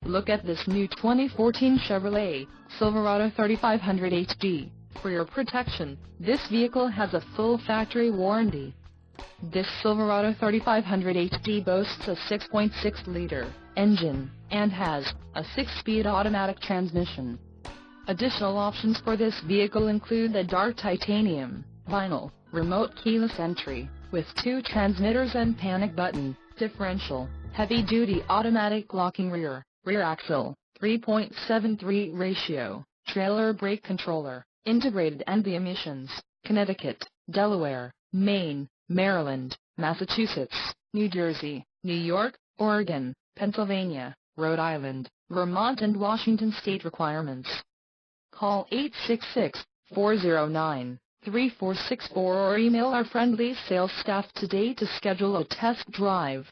Look at this new 2014 Chevrolet Silverado 3500 HD. For your protection, this vehicle has a full factory warranty. This Silverado 3500 HD boasts a 6.6-liter engine and has a 6-speed automatic transmission. Additional options for this vehicle include the dark titanium vinyl, remote keyless entry, with 2 transmitters and panic button, differential, heavy-duty automatic locking rear axle, 3.73 ratio, trailer brake controller, integrated anti-emissions, Connecticut, Delaware, Maine, Maryland, Massachusetts, New Jersey, New York, Oregon, Pennsylvania, Rhode Island, Vermont and Washington state requirements. Call 866-409-3464 or email our friendly sales staff today to schedule a test drive.